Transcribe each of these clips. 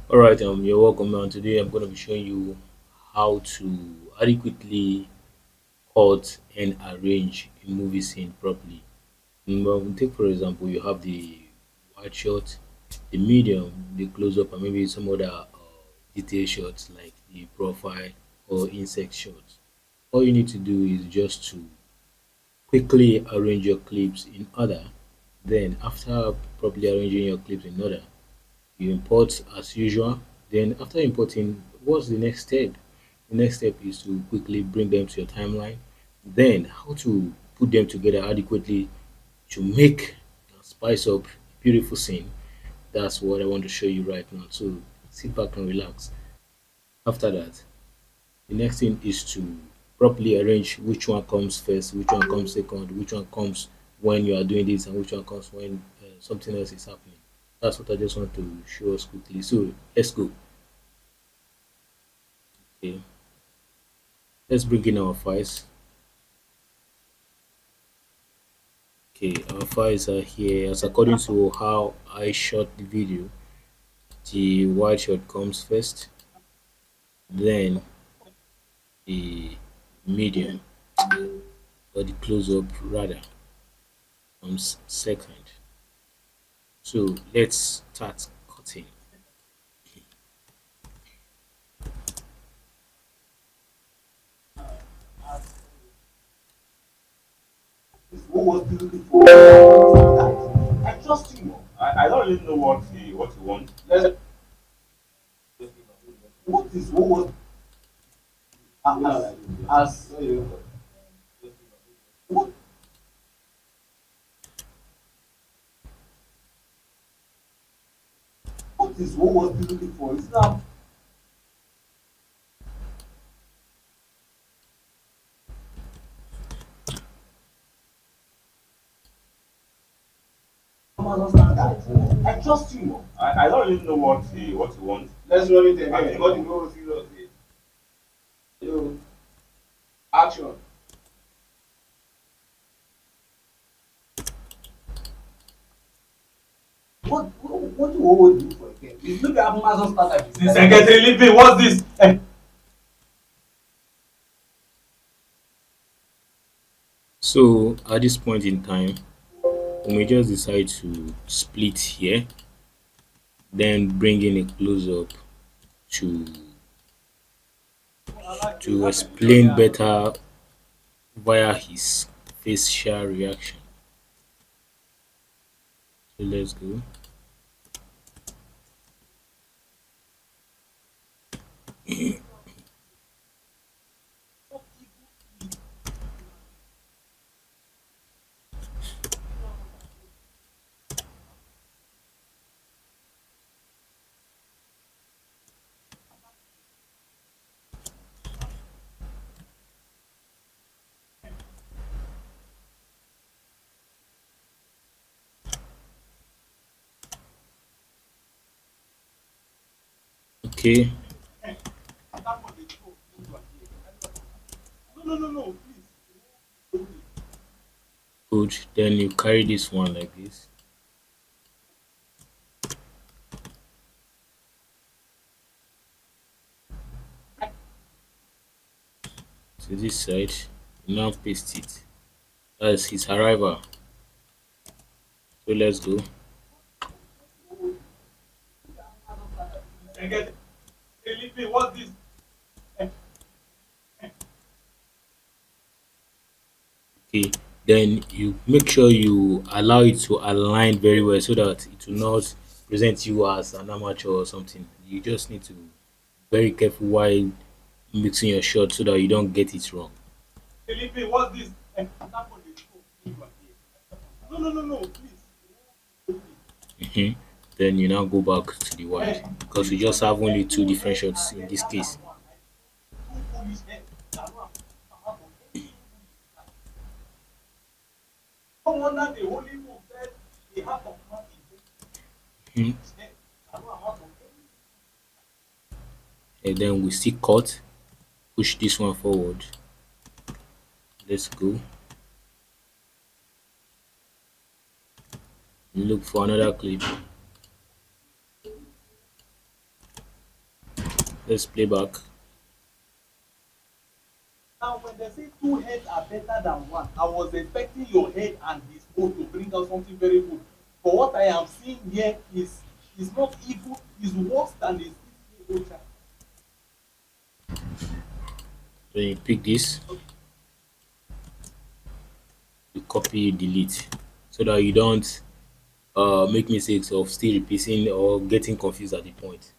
All right, you're welcome. And today I'm going to be showing you how to adequately cut and arrange a movie scene properly. Take for example, you have the wide shot, the medium, the close up, and maybe some other detail shots like the profile or insect shots. All you need to do is just to quickly arrange your clips in order. Then, after properly arranging your clips in order, you import as usual. Then after importing, what's the next step? The next step is to quickly bring them to your timeline. Then how to put them together adequately to make and spice up a beautiful scene. That's what I want to show you right now. So sit back and relax. After that, the next thing is to properly arrange which one comes first, which one comes second, which one comes when you are doing this, and which one comes when something else is happening. That's what I just want to show us quickly. So let's go. Okay, let's bring in our files. Okay, our files are here. As according to how I shot the video, the wide shot comes first, then the medium or the close up rather comes second. So let's start cutting. What was he looking for? I trust you. I don't really know what he wants. What was as what what was he looking for? It's not Amazon standard. I trust you. I don't really know what he wants. Let's run it I again. think What the go seriously? Yo, action. What do we do for again? It's look at Amazon startup. This secretary leave me. What's this? So at this point in time, we may just decide to split here, then bring in a close up to explain better via his facial reaction. So let's go. Okay, No, please. good. Then you carry this one like this. To this side, you now paste it. That's his arrival. So let's go. Secretary leave me. What's this? Okay, then you make sure you allow it to align very well so that it will not present you as an amateur or something. You just need to be very careful while mixing your shot so that you don't get it wrong. Leave me. What's this? No, please. Mhm. Then you now go back to the wide because we just have only two different shots in this case. No wonder the Holy Book said the heart of man is Mhm. dead. I know how to And then we still cut, push this one forward. Let's go. Look for another clip. Let's play back. Now, when they say two heads are better than one, I was expecting your head and his own to bring out something very good. But what I am seeing here is not evil, is worse than a 6 year old child. Then you pick this, you copy, you delete, so that you don't make mistakes of still repeating or getting confused at the point.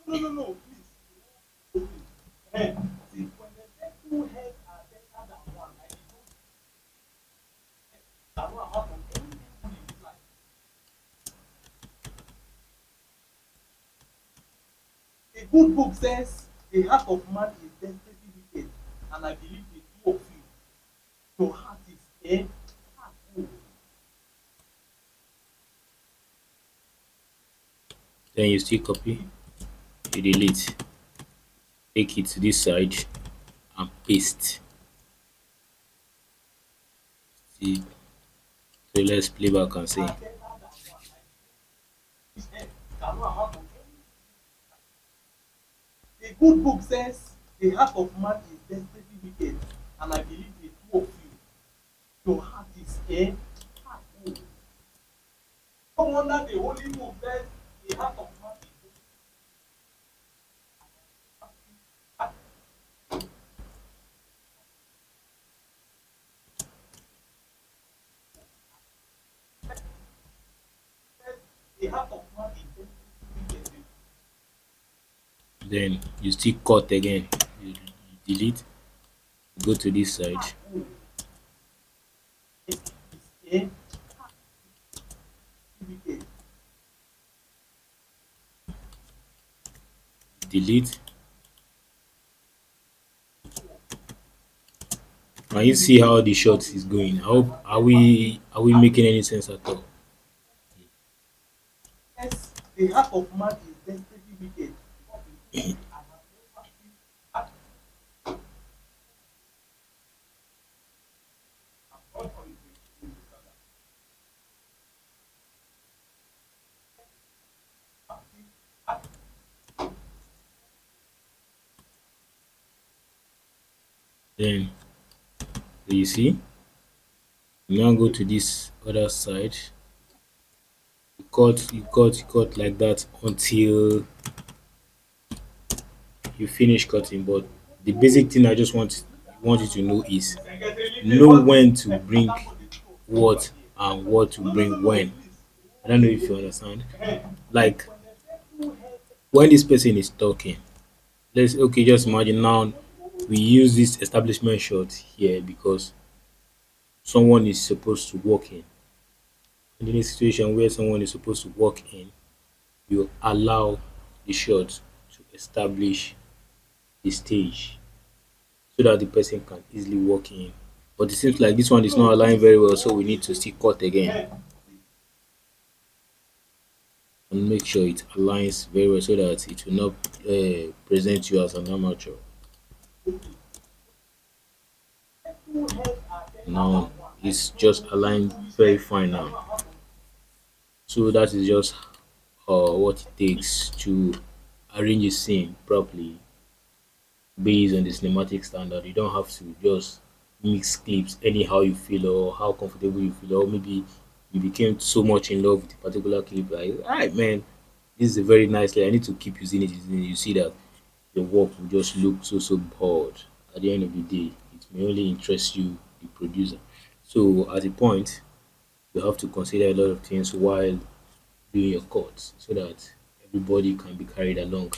No, no, no, no, please. Eh, see, when they say two heads are better than one, I don't know how to anything good in this life. A good book says the heart of man is desperately wicked, and I believe the two of you, your heart is heart. Oh, Then you still copy, you delete, take it to this side and paste. See, so let's play back and see. are better than one. This head cannot have anything. A good book says the heart of man is desperately wicked, and I believe the two of you, your heart is heart. Oh. No wonder the Holy Book says the heart of man is the heart of man is desperately wicked. Then you still cut again, you delete, go to this side, Oh, is wicked. delete. Can you see how the shot is going? How are we making any sense at all? Yes, the heart of man is desperately wicked. Then you see, you now go to this other side, you cut like that until you finish cutting. But the basic thing I just want you to know is know when to bring what and what to bring when. I don't know if you understand. Like when this person is talking, let's okay, just imagine now we use this establishment shot here because someone is supposed to walk in. And in a situation where someone is supposed to walk in, you allow the shot to establish the stage so that the person can easily walk in. But it seems like this one is not aligning very well, so we need to still cut again and make sure it aligns very well so that it will not present you as an amateur. Now it's just aligned very fine now. So that is just what it takes to arrange a scene properly based on the cinematic standard. You don't have to just mix clips anyhow you feel or how comfortable you feel, or maybe you became so much in love with a particular clip. Like, all right, man, this is a very nice. Like, I need to keep using it. You see that your work will just look so bored. At the end of the day, it may only interest you, the producer. So at a point, you have to consider a lot of things while doing your cuts so that everybody can be carried along.